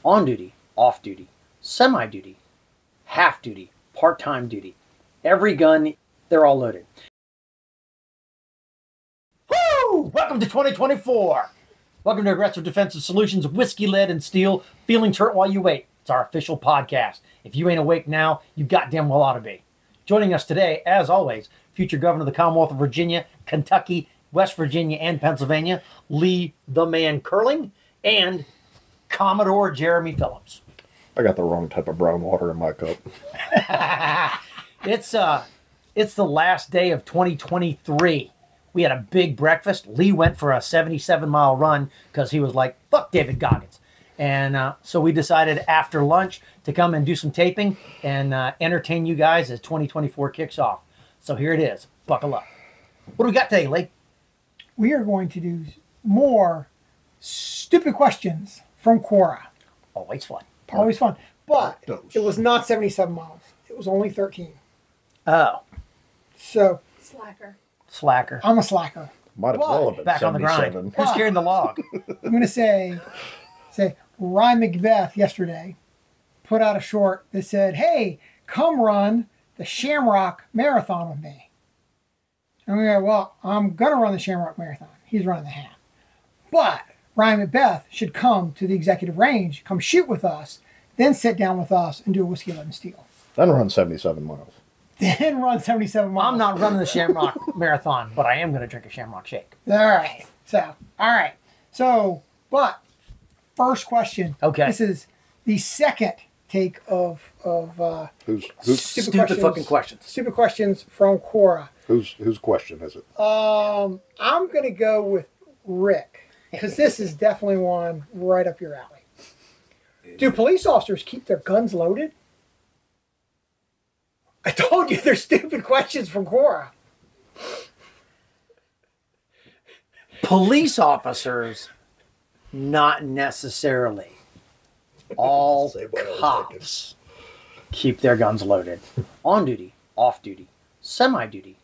On duty, off duty, semi-duty, half duty, part-time duty. Every gun, they're all loaded. Woo! Welcome to 2024. Welcome to Aggressive Defensive Solutions, Whiskey, Lead, and Steel. Feelings hurt while you wait. It's our official podcast. If you ain't awake now, you goddamn well ought to be. Joining us today, as always, future Governor of the Commonwealth of Virginia, Kentucky, West Virginia, and Pennsylvania, Lee the Man Curling, and Commodore Jeremy Phillips. I got the wrong type of brown water in my cup. It's the last day of 2023. We had a big breakfast. Lee went for a 77-mile run because he was like, fuck David Goggins. And so we decided after lunch to come and do some taping and entertain you guys as 2024 kicks off. So here it is. Buckle up. What do we got today, Lee? We are going to do more stupid questions from Quora. Always fun. Always fun. But it was not 77 miles. It was only 13. Oh. So. Slacker. I'm a slacker. Might as well have been back 77. On the grind. Who's carrying the log? I'm going to say Ryan Macbeth yesterday put out a short that said, hey, come run the Shamrock Marathon with me. And we go, well, I'm going to run the Shamrock Marathon. He's running the half. But Ryan Macbeth should come to the executive range, come shoot with us, then sit down with us and do a Whiskey, Lead, and Steel. Then run 77 miles. Then run 77 miles. I'm not running the Shamrock Marathon, but I am going to drink a Shamrock Shake. All right. But first question. Okay. This is the second take of who's stupid fucking questions. Stupid questions from Quora. Whose question is it? I'm going to go with Rick, because this is definitely one right up your alley. Do police officers keep their guns loaded? I told you they're stupid questions from Quora. Police officers, not necessarily. All cops keep their guns loaded. On duty, off duty, semi-duty,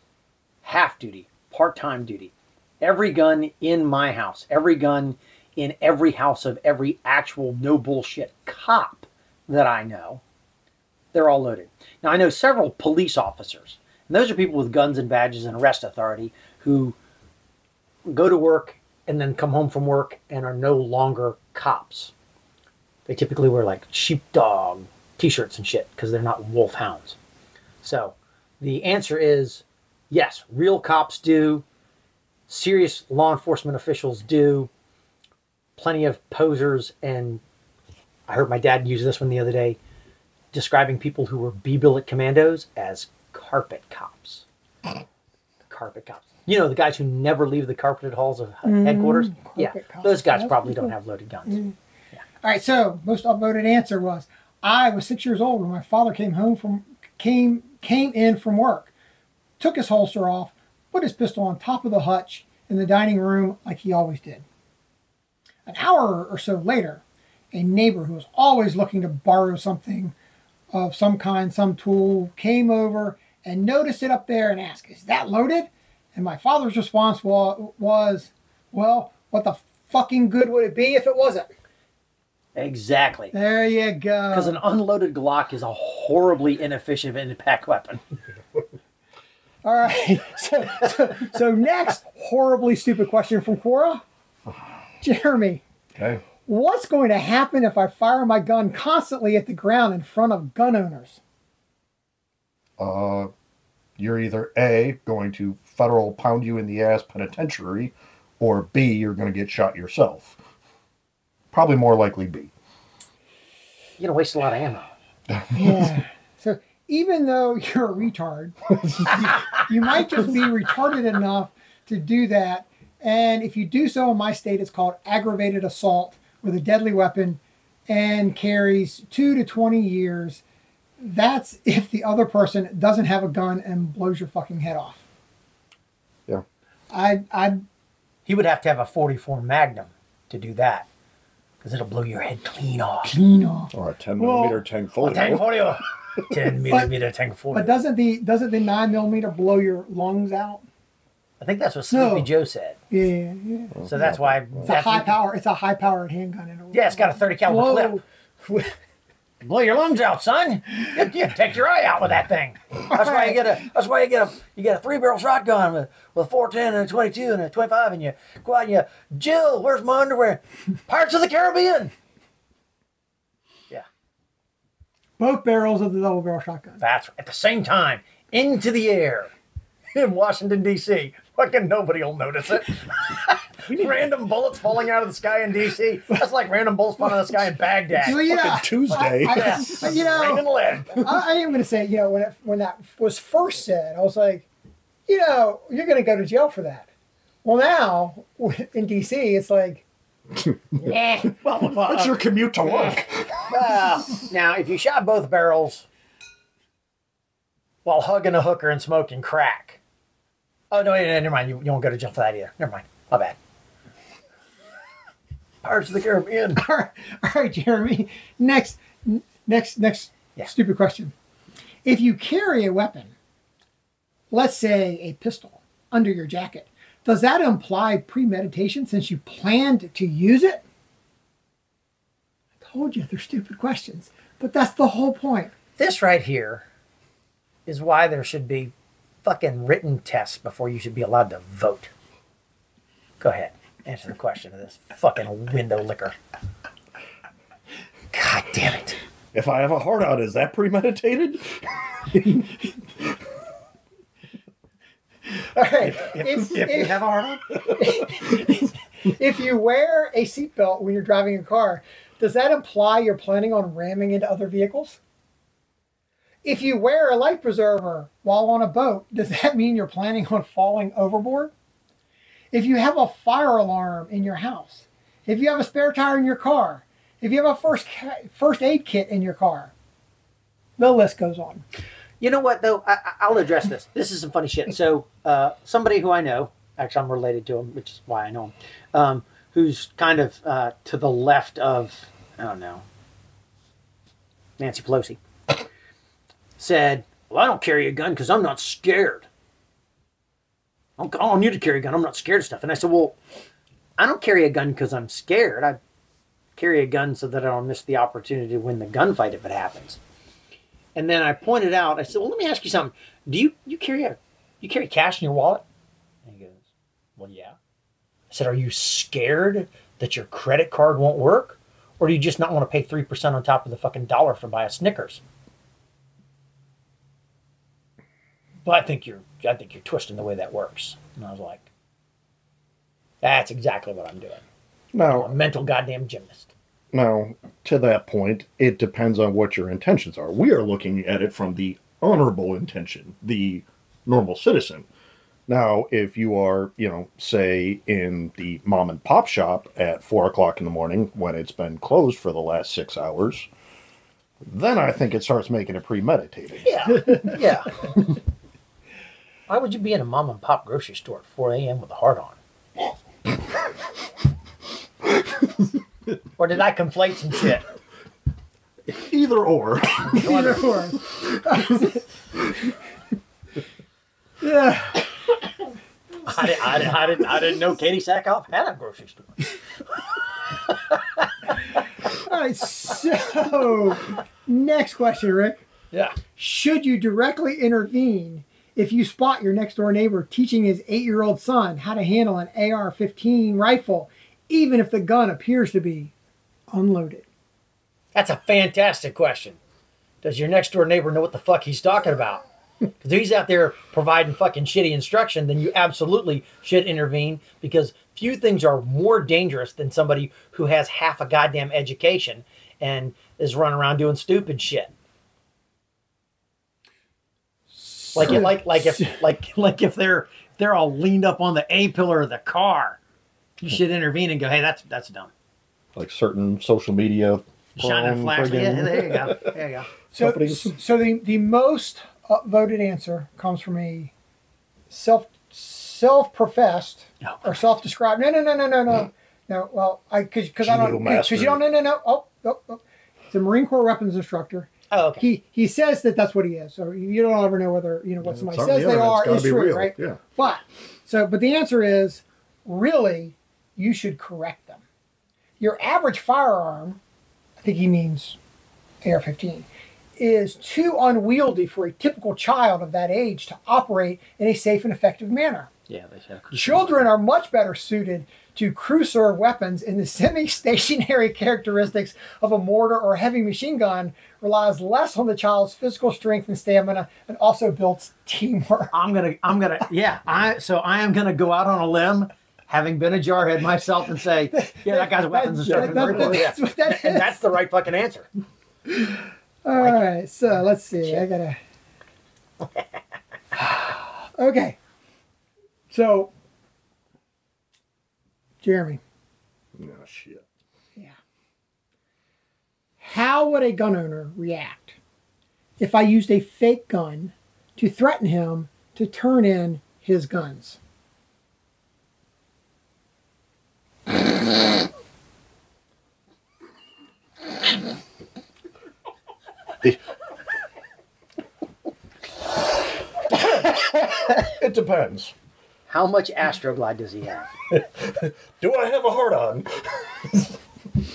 half duty, part-time duty. Every gun in my house, every gun in every house of every actual no bullshit cop that I know, they're all loaded. Now, I know several police officers, and those are people with guns and badges and arrest authority who go to work and then come home from work and are no longer cops. They typically wear like sheepdog t-shirts and shit because they're not wolfhounds. So the answer is yes, real cops do. Serious law enforcement officials do. Plenty of posers, and I heard my dad use this one the other day, describing people who were B-billet commandos as carpet cops. Carpet cops. You know, the guys who never leave the carpeted halls of headquarters? Yeah, cops. Those guys probably don't have loaded guns. Yeah. All right, so most upvoted answer was, I was 6 years old when my father came in from work, took his holster off, put his pistol on top of the hutch in the dining room like he always did. An hour or so later, a neighbor who was always looking to borrow something of some kind, some tool, came over and noticed it up there and asked, is that loaded? And my father's response was, well, what the fucking good would it be if it wasn't? Exactly. There you go. Because an unloaded Glock is a horribly inefficient impact weapon. All right. So next horribly stupid question from Quora. Jeremy. Okay. What's going to happen if I fire my gun constantly at the ground in front of gun owners? You're either A, going to federal pound you in the ass penitentiary, or B, you're going to get shot yourself. Probably more likely B. You're going to waste a lot of ammo. Yeah. So even though you're a retard, you might just be retarded enough to do that. And if you do so in my state, it's called aggravated assault with a deadly weapon and carries 2 to 20 years. That's if the other person doesn't have a gun and blows your fucking head off. Yeah. He would have to have a 44 Magnum to do that, because it'll blow your head clean off. Or a 10 millimeter tank folio. 10 millimeter tank folio. But doesn't the 9mm blow your lungs out? I think that's what Sleepy Joe said. Yeah. So that's why It's a high power. It's a high powered handgun. Yeah, it's got a 30 caliber clip. Blow your lungs out, son. You take your eye out with that thing. That's why you get a 3-barrel shotgun with a 410 and a 22 and a 25, and you go out and you, Jill, where's my underwear? Pirates of the Caribbean. Yeah. Both barrels of the double barrel shotgun. That's at the same time into the air in Washington D.C. Fucking nobody will notice it. Random bullets falling out of the sky in D.C. That's like random bullets falling out of the sky in Baghdad. Well, yeah, Tuesday. Raining lead. I am going to say, when that was first said, I was like, you're going to go to jail for that. Well, now in D.C., it's like, That's your commute to work. Now, if you shot both barrels while hugging a hooker and smoking crack. Oh, no, never mind. You won't go to jail for that either. Never mind. My bad. Pirates of the Caribbean. All right, Jeremy. Next stupid question. If you carry a weapon, let's say a pistol, under your jacket, does that imply premeditation since you planned to use it? I told you they're stupid questions, but that's the whole point. This right here is why there should be fucking written tests before you should be allowed to vote. Go ahead. Answer the question of this fucking window licker. God damn it. If I have a heart out, is that premeditated? All right. If you have a heart on? If you wear a seatbelt when you're driving a car, does that imply you're planning on ramming into other vehicles? If you wear a life preserver while on a boat, does that mean you're planning on falling overboard? If you have a fire alarm in your house, if you have a spare tire in your car, if you have a first aid kit in your car, the list goes on. You know what, though? I'll address this. This is some funny shit. So somebody who I know, actually I'm related to him, which is why I know him, who's kind of to the left of, I don't know, Nancy Pelosi, said, well, I don't carry a gun because I'm not scared. I don't need to carry a gun. I'm not scared of stuff. And I said, well, I don't carry a gun because I'm scared. I carry a gun so that I don't miss the opportunity to win the gunfight if it happens. And then I pointed out, I said, well, let me ask you something. Do you carry cash in your wallet? And he goes, well, yeah. I said, are you scared that your credit card won't work? Or do you just not want to pay 3% on top of the fucking dollar for buy a Snickers? Well, I think you're twisting the way that works. And I was like, that's exactly what I'm doing. Now, I'm a mental goddamn gymnast. Now, to that point, it depends on what your intentions are. We are looking at it from the honorable intention, the normal citizen. Now, if you are, say, in the mom and pop shop at 4 o'clock in the morning when it's been closed for the last 6 hours, then I think it starts making it premeditated. Yeah. Why would you be in a mom and pop grocery store at 4 a.m. with a heart on? Or did I conflate some shit? Either or. Either or. Yeah. I didn't know Katie Sackhoff had a grocery store. All right, so next question, Rick. Yeah. Should you directly intervene if you spot your next door neighbor teaching his 8-year-old son how to handle an AR-15 rifle, even if the gun appears to be unloaded? That's a fantastic question. Does your next door neighbor know what the fuck he's talking about? Because if he's out there providing fucking shitty instruction, then you absolutely should intervene, because few things are more dangerous than somebody who has half a goddamn education and is running around doing stupid shit. If they're all leaned up on the A pillar of the car, you should intervene and go, hey, that's dumb. Like certain social media. Shine a flash. Yeah, there you go. There you go. So the most voted answer comes from a self-professed or self-described. No. Well, because I don't. Because you don't. No. Oh. It's a Marine Corps weapons instructor. Oh, okay. He says that that's what he is. So you don't ever know whether what somebody says the they internet's are gotta is be true, real. right? Yeah. But the answer is really you should correct them. Your average firearm, I think he means AR-15, is too unwieldy for a typical child of that age to operate in a safe and effective manner. Yeah, they should. Children are much better suited to crew-serve weapons, and the semi-stationary characteristics of a mortar or heavy machine gun relies less on the child's physical strength and stamina, and also builds teamwork. I am gonna go out on a limb, having been a jarhead myself, and say, yeah, that guy's weapons instructor. That's what that is. And that's the right fucking answer. All right, so let's see. I gotta. Okay. So, Jeremy. Oh, shit. Yeah. How would a gun owner react if I used a fake gun to threaten him to turn in his guns? It depends. How much Astroglide does he have? Do I have a heart on?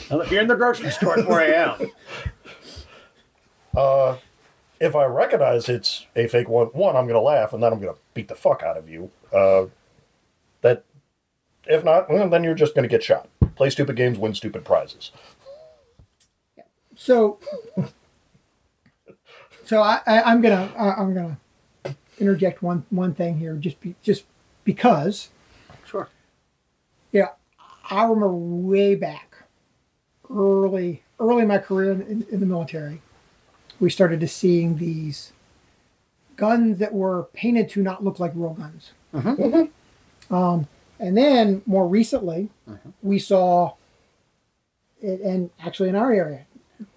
Well, if you're in the grocery store at 4 a.m. If I recognize it's a fake one, I'm going to laugh, and then I'm going to beat the fuck out of you. If not, well, then you're just going to get shot. Play stupid games, win stupid prizes. So I'm gonna interject one thing here, just because. Sure. Yeah, I remember way back, early in my career in the military, we started to seeing these guns that were painted to not look like real guns. Mm-hmm. And then more recently, we saw it, and actually in our area,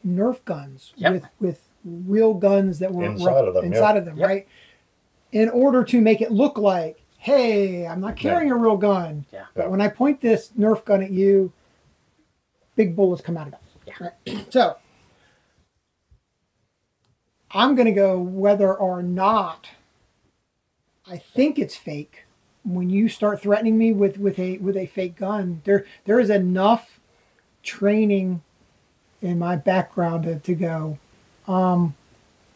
Nerf guns with real guns that were inside of them, right? In order to make it look like, hey, I'm not carrying a real gun. Yeah. But when I point this Nerf gun at you, big bullets come out of it. Yeah. Right? So I'm going to go whether or not I think it's fake. When you start threatening me with a fake gun, there is enough training in my background to go,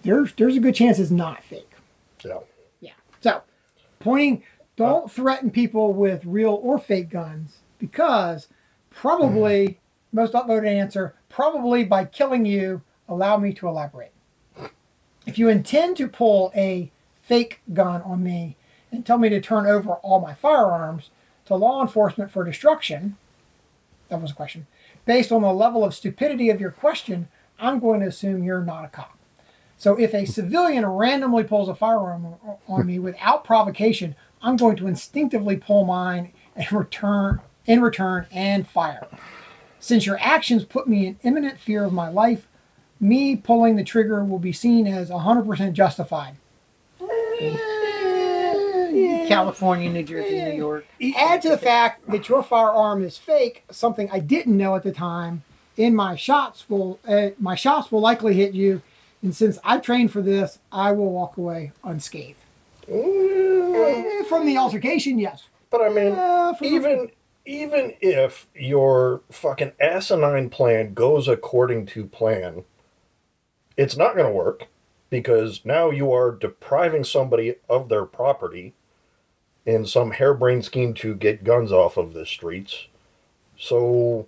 there's a good chance it's not fake. Yeah. Yeah. So don't threaten people with real or fake guns, because probably, most upvoted answer, probably by killing you, allow me to elaborate. If you intend to pull a fake gun on me and tell me to turn over all my firearms to law enforcement for destruction, that was a question, based on the level of stupidity of your question, I'm going to assume you're not a cop. So if a civilian randomly pulls a firearm on me without provocation, I'm going to instinctively pull mine and in return and fire. Since your actions put me in imminent fear of my life, me pulling the trigger will be seen as 100% justified. California, New Jersey, New York. Add to the fact that your firearm is fake, something I didn't know at the time, and my shots will likely hit you, and since I've trained for this, I will walk away unscathed. From the altercation, yes. But I mean, even if your fucking asinine plan goes according to plan, it's not going to work, because now you are depriving somebody of their property in some harebrained scheme to get guns off of the streets. So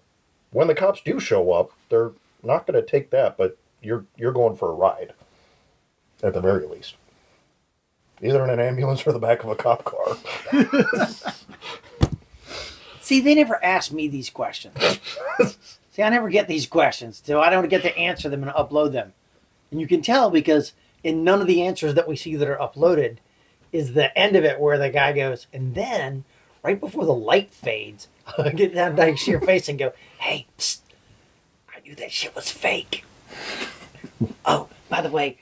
when the cops do show up, they're not going to take that, but you're going for a ride, at the very least. Either in an ambulance or the back of a cop car. See, they never ask me these questions. See, I never get these questions, so I don't get to answer them and upload them. And you can tell because in none of the answers that we see that are uploaded is the end of it where the guy goes, and then right before the light fades, I get down next to your face and go, hey, psst, I knew that shit was fake. Oh, by the way,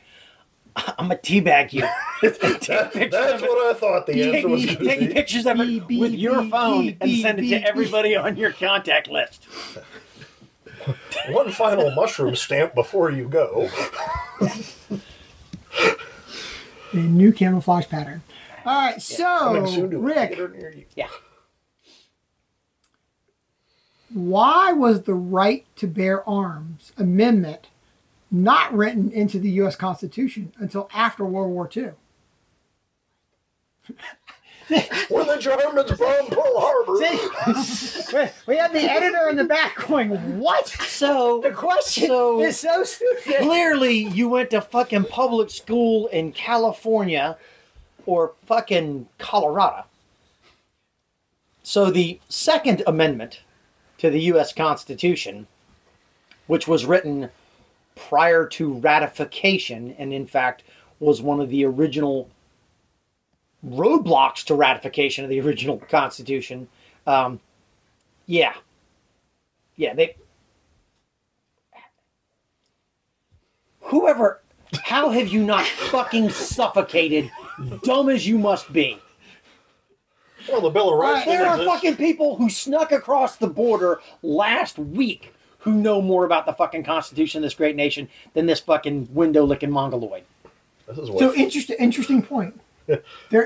I'm going to teabag you. That's what I thought the answer was going to be. Take pictures of it with your phone and send it to everybody on your contact list. One final mushroom stamp before you go. A new camouflage pattern. All right, so Rick, Yeah. why was the right to bear arms amendment not written into the U.S. Constitution until after World War II? Where the Germans from Pearl Harbor? See, we have the editor in the back going, what? So The question is so stupid. clearly you went to fucking public school in California or fucking Colorado. So the Second Amendment to the U.S. Constitution, which was written prior to ratification, and in fact was one of the original roadblocks to ratification of the original Constitution. They whoever, how have you not fucking suffocated, dumb as you must be? Well, the Bill of Rights. There are fucking people who snuck across the border last week who know more about the fucking Constitution of this great nation than this fucking window-licking mongoloid. This is what So interesting point. The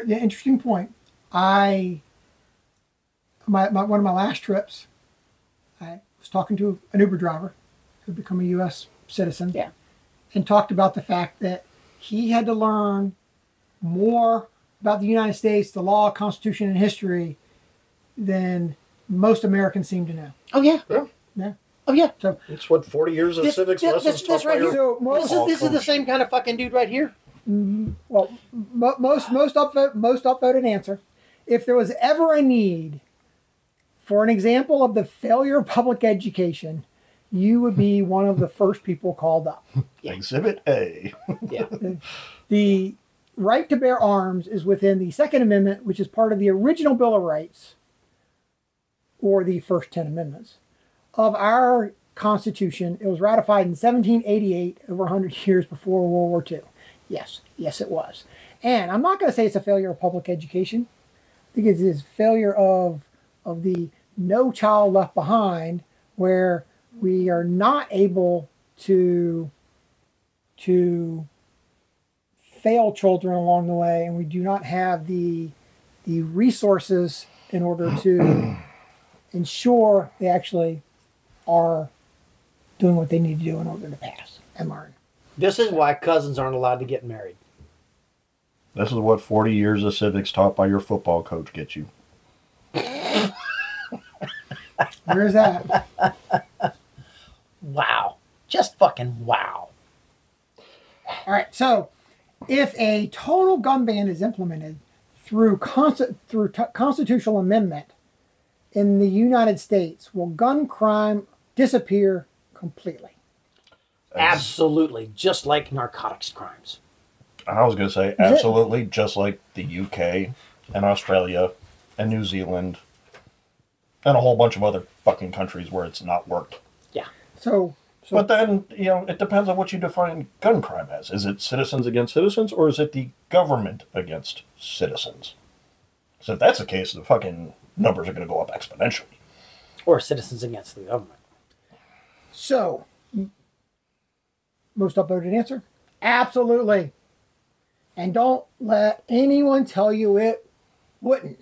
interesting point. One of my last trips, I was talking to an Uber driver who had become a U.S. citizen. Yeah. And talked about the fact that he had to learn more about the United States, the law, Constitution, and history than most Americans seem to know. Oh, yeah. Yeah. Oh, yeah. So it's what 40 years of civics lessons this taught right by here. your This is the same kind of fucking dude right here. well, most upvoted answer. If there was ever a need for an example of the failure of public education, you would be one of the first people called up. Yeah. Exhibit A. Yeah. The right to bear arms is within the Second Amendment, which is part of the original Bill of Rights, or the first 10 amendments of our Constitution. It was ratified in 1788, over 100 years before World War II. Yes, it was. And I'm not going to say it's a failure of public education. I think it is a failure of the No Child Left Behind, where we are not able to fail children along the way, and we do not have the resources in order to ensure they actually are doing what they need to do in order to pass and learn. This is why cousins aren't allowed to get married. This is what 40 years of civics taught by your football coach gets you. Where is that? Wow. Just fucking wow. All right, so if a total gun ban is implemented through constitutional amendment in the United States, will gun crime disappear completely? Absolutely. Just like narcotics crimes. I was going to say absolutely, just like the UK and Australia and New Zealand and a whole bunch of other fucking countries where it's not worked. Yeah. So But then, it depends on what you define gun crime as. Is it citizens against citizens, or is it the government against citizens? So if that's the case, the fucking numbers are going to go up exponentially. Or citizens against the government. So, most upvoted answer? Absolutely. And don't let anyone tell you it wouldn't.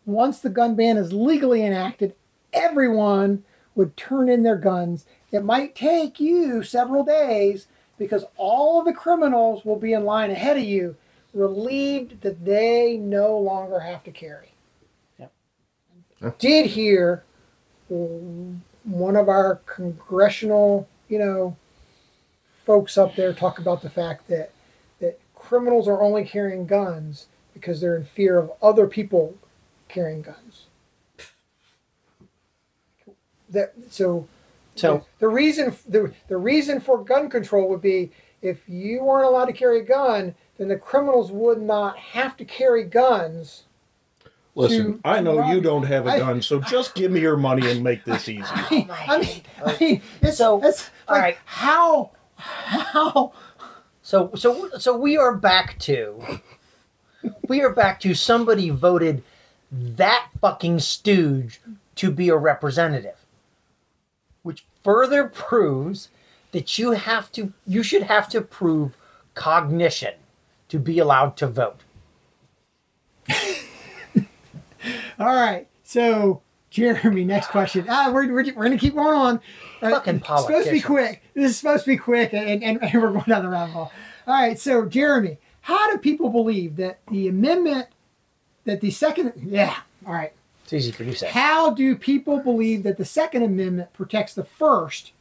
Once the gun ban is legally enacted, everyone would turn in their guns. It might take you several days because all of the criminals will be in line ahead of you, relieved that they no longer have to carry. Yep. Did hear one of our congressional, folks up there talk about the fact that criminals are only carrying guns because they're in fear of other people carrying guns. So the reason for gun control would be if you weren't allowed to carry a gun, then the criminals would not have to carry guns. Listen, I know you don't have a gun, so just give me your money and make this easy. I mean, it's So, like, all right. How? So we are back to somebody voted that fucking stooge to be a representative, which further proves that you should have to prove cognition to be allowed to vote. All right. So, Jeremy, next question. We're going to keep going on. Fucking politicians. It's supposed to be quick. This is supposed to be quick, and we're going down the rabbit hole. All right. So, Jeremy, how do people believe that the amendment, that the second, all right. It's easy for you to say. How do people believe that the Second Amendment protects the First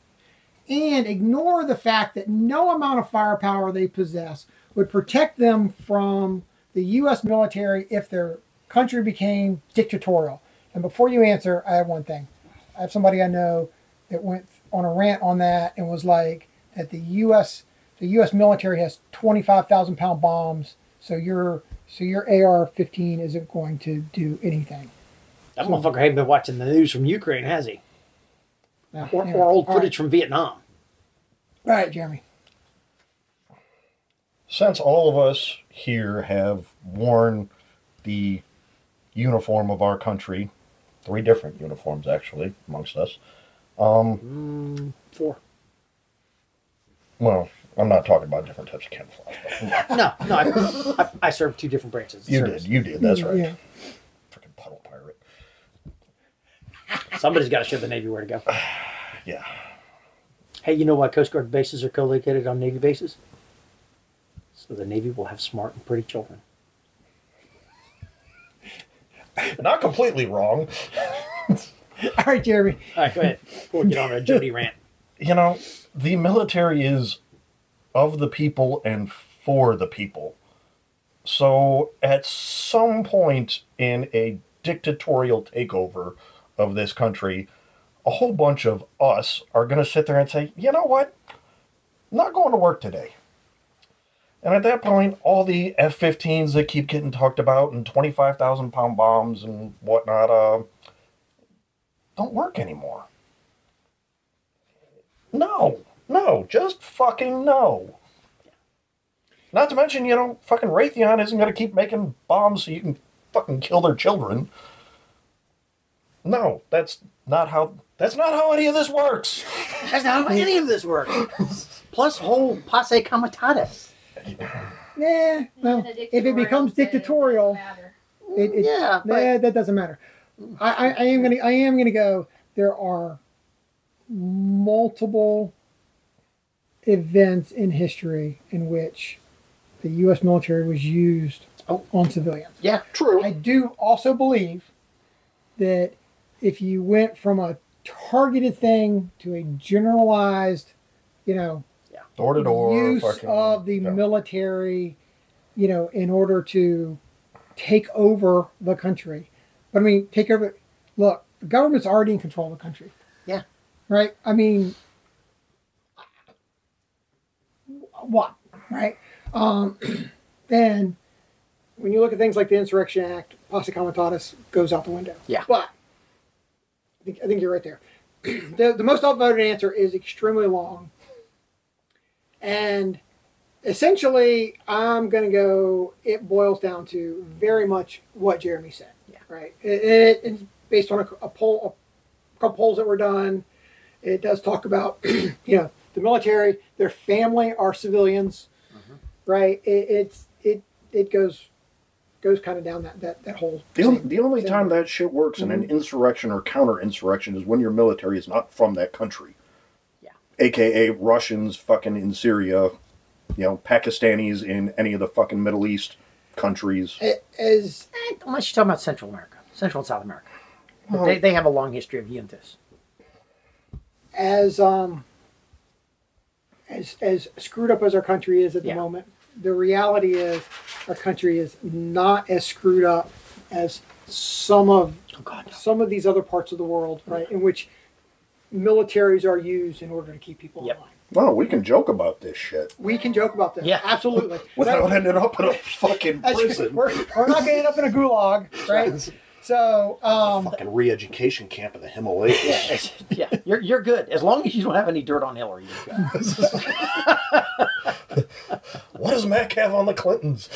and ignore the fact that no amount of firepower they possess would protect them from the U.S. military if their country became dictatorial? And before you answer, I have one thing. I have somebody I know that went on a rant on that and was like that the U.S. military has 25,000-pound bombs, so your AR-15 isn't going to do anything. That motherfucker hasn't been watching the news from Ukraine, has he? No, or old footage from Vietnam. All right, Jeremy. Since all of us here have worn the uniform of our country, 3 different uniforms actually amongst us. 4. Well, I'm not talking about different types of camouflage. No, I served 2 different branches. You did. That's right. Yeah. Freaking puddle pirate. Somebody's got to show the Navy where to go. Yeah. Hey, you know why Coast Guard bases are co-located on Navy bases? So the Navy will have smart and pretty children. Not completely wrong. All right, Jeremy. All right, go ahead. Before we get on a Jody rant. You know, the military is of the people and for the people. So at some point in a dictatorial takeover of this country, a whole bunch of us are going to sit there and say, you know what? I'm not going to work today. And at that point, all the F-15s that keep getting talked about and 25,000-pound bombs and whatnot don't work anymore. No, just fucking no. Not to mention, fucking Raytheon isn't going to keep making bombs so you can fucking kill their children. No, that's not how any of this works. That's not how any of this works. Plus whole posse comitatus. Yeah, well, if it becomes dictatorial, that doesn't matter. I am gonna go. There are multiple events in history in which the U.S. military was used on civilians. Yeah, true. I do also believe that if you went from a targeted thing to a generalized, door-to-door use of the military, in order to take over the country. But I mean, take over. Look, the government's already in control of the country. Yeah. Right? I mean, what? Right? And when you look at things like the Insurrection Act, posse comitatus goes out the window. Yeah. But I think you're right there. The most outvoted answer is extremely long. And essentially, I'm going to go, it boils down to very much what Jeremy said. Yeah. Right? It's based on a couple polls that were done. It does talk about, the military, their family are civilians, right? It goes kind of down that whole The only time that shit works in an insurrection or counter-insurrection is when your military is not from that country. Yeah. AKA Russians fucking in Syria, Pakistanis in any of the fucking Middle East countries. Unless you're talking about Central America, Central and South America. But they have a long history of juntas. As screwed up as our country is at the moment, the reality is our country is not as screwed up as some of these other parts of the world, right? In which militaries are used in order to keep people alive. Well, we can joke about this shit. We can joke about this. Yeah, absolutely. Without ending up in a fucking prison. We're not going to end up in a gulag, right? So, fucking re-education camp in the Himalayas. Yeah, you're good as long as you don't have any dirt on Hillary. You're good. What does Mac have on the Clintons?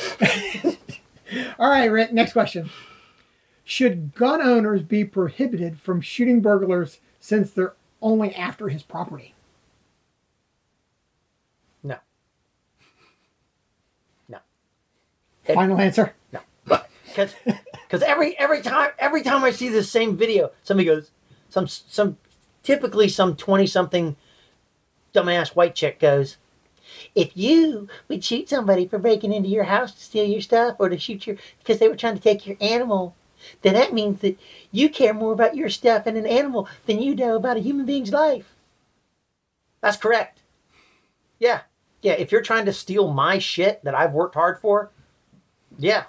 All right, Rick. Next question: should gun owners be prohibited from shooting burglars since they're only after his property? Final answer? No, but because every time I see this same video, somebody goes, typically some 20-something dumbass white chick goes, if you would shoot somebody for breaking into your house to steal your stuff or to shoot because they were trying to take your animal, then that means that you care more about your stuff and an animal than you do about a human being's life. That's correct. Yeah. If you're trying to steal my shit that I've worked hard for, yeah,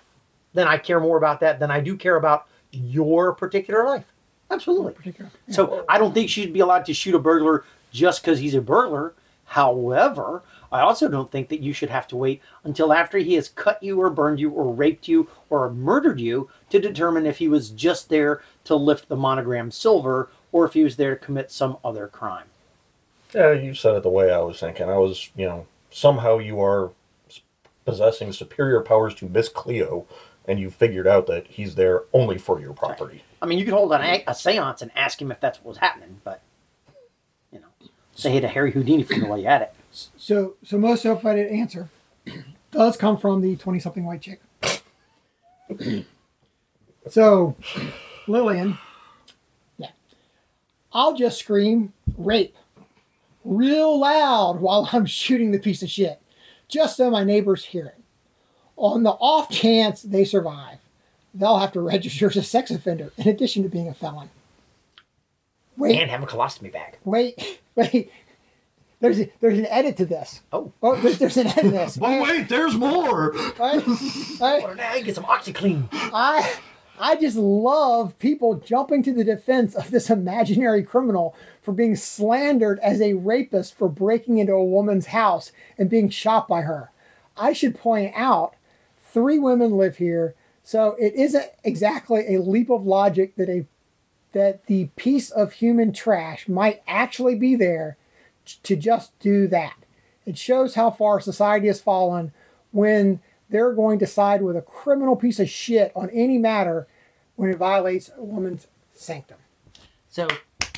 then I care more about that than I do care about your particular life. Absolutely. Yeah. So I don't think she'd be allowed to shoot a burglar just because he's a burglar. However, I also don't think that you should have to wait until after he has cut you or burned you or raped you or murdered you to determine if he was just there to lift the monogram silver or if he was there to commit some other crime. Yeah, you said it the way I was thinking. I was, somehow you are possessing superior powers to Miss Cleo, and you figured out that he's there only for your property. I mean, you could hold a seance and ask him if that's what was happening, but, say hey to Harry Houdini for the way you had it. So most self-edited answer does come from the 20-something white chick. So, Lillian, yeah, I'll just scream rape real loud while I'm shooting the piece of shit, just so my neighbors hear it. On the off chance they survive, they'll have to register as a sex offender in addition to being a felon. Wait, and have a colostomy bag. Wait. There's an edit to this. Oh, there's an edit to this. But wait, there's more. Now you get some OxyClean. I just love people jumping to the defense of this imaginary criminal for being slandered as a rapist for breaking into a woman's house and being shot by her. I should point out, 3 women live here, so it isn't exactly a leap of logic that the piece of human trash might actually be there to just do that. It shows how far society has fallen when they're going to side with a criminal piece of shit on any matter when it violates a woman's sanctum. So,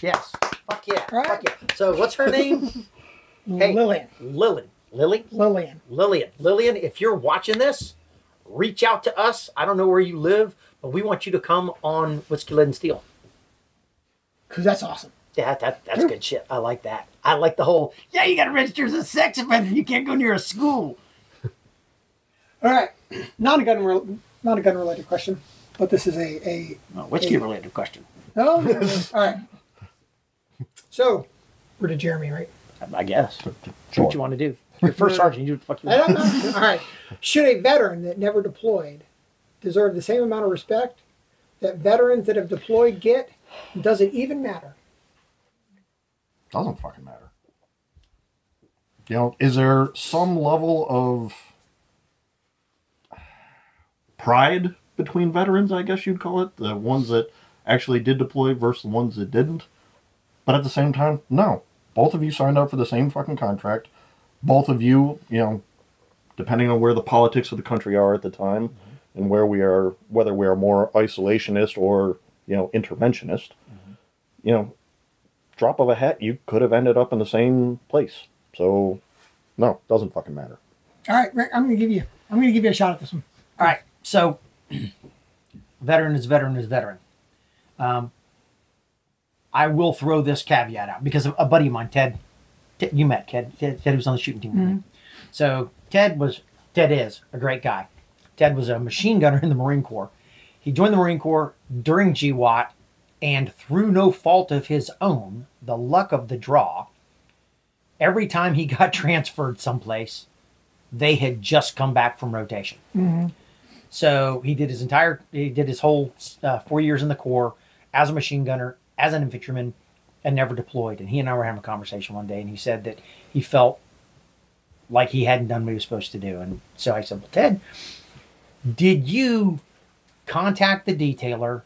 yes. Fuck yeah. Right? Fuck yeah. So, what's her name? Hey, Lillian. Lillian, if you're watching this, reach out to us. I don't know where you live, but we want you to come on Whiskey, Lead, and Steel. Because that's awesome. Yeah, that's good shit. I like that. I like the whole, you got to register as a sex offender. You can't go near a school. All right. Not a gun-related question, but this is a whiskey-related question. No? All right. So, we're to Jeremy, right? I guess. Sure. What you want to do. Your first sergeant, you do what the fuck you want. I don't know. All right. Should a veteran that never deployed deserve the same amount of respect that veterans that have deployed get? Does it even matter? Doesn't fucking matter. Is there some level of pride between veterans, I guess you'd call it? The ones that actually did deploy versus the ones that didn't? But at the same time, no. Both of you signed up for the same fucking contract. Both of you, depending on where the politics of the country are at the time, and where we are, whether we are more isolationist or, interventionist, drop of a hat, you could have ended up in the same place. So, no, doesn't fucking matter. All right, Rick, I'm gonna give you a shot at this one. All right, so veteran is veteran. I will throw this caveat out because a buddy of mine, Ted, you met Ted was on the shooting team with me. So Ted is a great guy. Ted was a machine gunner in the Marine Corps. He joined the Marine Corps during GWAT, and through no fault of his own, the luck of the draw, every time he got transferred someplace, they had just come back from rotation. Mm-hmm. So he did his whole 4 years in the Corps as a machine gunner, as an infantryman, and never deployed. And he and I were having a conversation one day, and he said that he felt like he hadn't done what he was supposed to do. And so I said, well, Ted, did you contact the detailer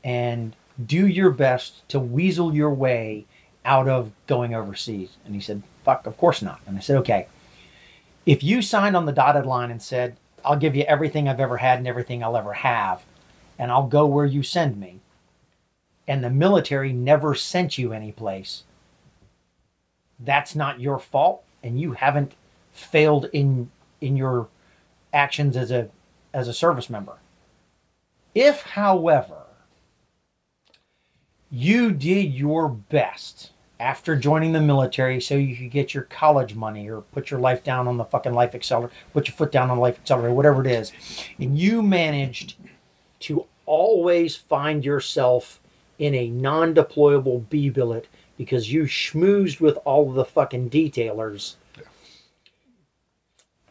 and do your best to weasel your way out of going overseas? And he said, fuck, of course not. And I said, okay, if you signed on the dotted line and said, I'll give you everything I've ever had and everything I'll ever have, and I'll go where you send me, and the military never sent you anyplace, that's not your fault, and you haven't failed in your actions as a as a service member. If, however, you did your best after joining the military so you could get your college money or put your life down on the fucking life accelerator, put your foot down on the life accelerator, whatever it is, and you managed to always find yourself in a non-deployable B billet because you schmoozed with all of the fucking detailers,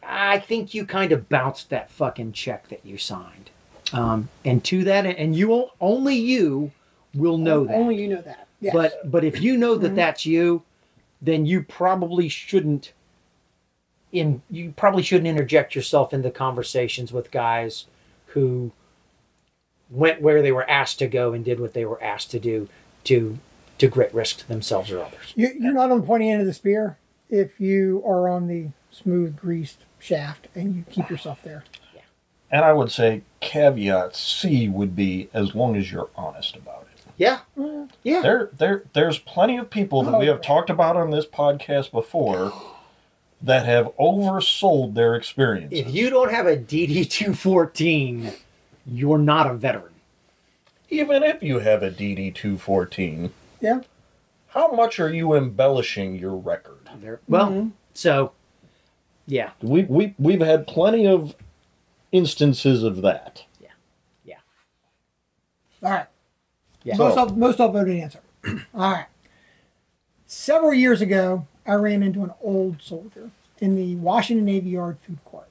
I think you kind of bounced that fucking check that you signed. And to that, and you will, only you will know that. Only you know that. Yes. But if you know that that's you, then you probably shouldn't interject yourself into conversations with guys who went where they were asked to go and did what they were asked to do to great risk to themselves or others. You're not on the pointy end of the spear if you are on the smooth, greased shaft and you keep yourself there. Yeah. And I would say caveat C would be as long as you're honest about it. Yeah. Yeah. There's plenty of people that we have talked about on this podcast before that have oversold their experiences. If you don't have a DD-214, you're not a veteran. Even if you have a DD-214, yeah, how much are you embellishing your record? Well, so, yeah. We've had plenty of instances of that. Yeah. Yeah. All right. Yeah. Most all voted answer. All right. Several years ago, I ran into an old soldier in the Washington Navy Yard food court.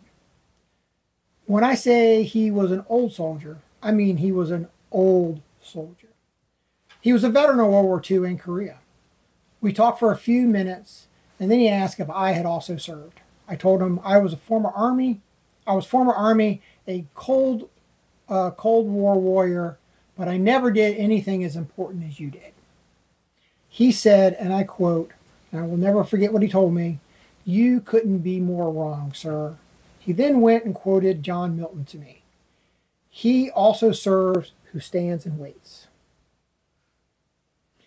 When I say he was an old soldier, I mean he was an old soldier. He was a veteran of World War II in Korea. We talked for a few minutes, and then he asked if I had also served. I told him I was former Army, a Cold War warrior, but I never did anything as important as you did. He said, and I quote, and I will never forget what he told me, "You couldn't be more wrong, sir." He then went and quoted John Milton to me. "He also serves who stands and waits."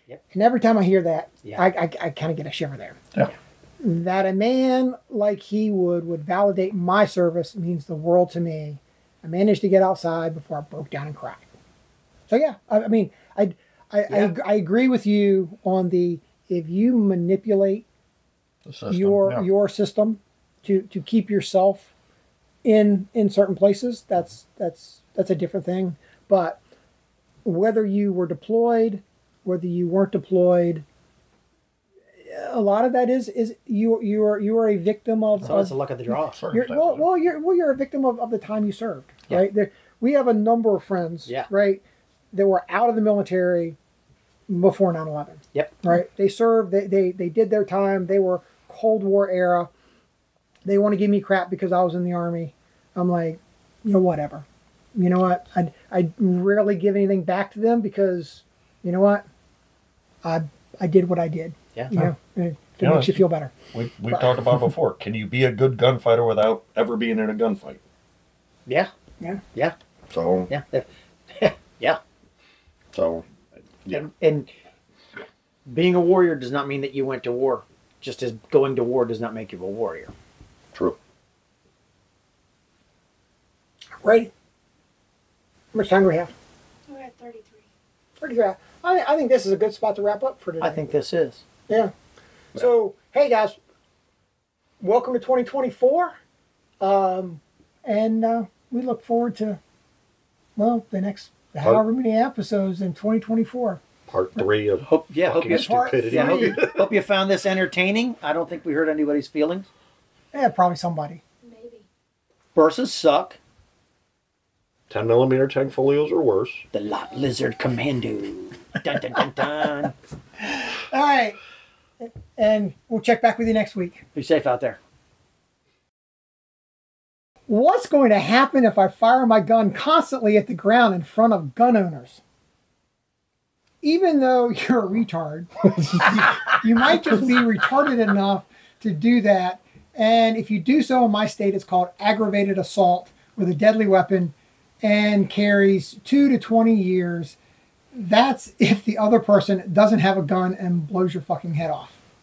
Yep. And every time I hear that, yeah. I kind of get a shiver there. Yeah. That a man like he would validate my service means the world to me. I managed to get outside before I broke down and cried. So yeah, I mean, I agree with you on the, if you manipulate your system to keep yourself in certain places, that's a different thing. But whether you were deployed, whether you weren't deployed, a lot of that is you are a victim of. So it's the luck of the draw. You're a victim of the time you served, right? We have a number of friends, right, that were out of the military before 9/11. Yep. Right. They served. They did their time. They were Cold War era. They want to give me crap because I was in the Army. I'm like, whatever. You know what? I rarely give anything back to them because, you know what? I did what I did. Yeah. It makes you feel better. We've talked about it before. Can you be a good gunfighter without ever being in a gunfight? Yeah. Yeah. Yeah. So. Yeah. Yeah. So. Yeah. And being a warrior does not mean that you went to war. Just as going to war does not make you a warrior. True. Right. How much time do we have? We're at 33. 33. I think this is a good spot to wrap up for today. I think this is. Yeah. So, hey guys, welcome to 2024. And we look forward to, the next however many episodes in 2024. Part 3 of hope stupidity. Hope you found this entertaining. I don't think we hurt anybody's feelings. Yeah, probably somebody. Maybe. Versus suck. 10mm tank folios or worse. The Lot Lizard Commando. Dun, dun, dun, dun. All right. And we'll check back with you next week. Be safe out there. What's going to happen if I fire my gun constantly at the ground in front of gun owners? Even though you're a retard, you might just be retarded enough to do that. And if you do so in my state, it's called aggravated assault with a deadly weapon and carries 2 to 20 years. That's if the other person doesn't have a gun and blows your fucking head off.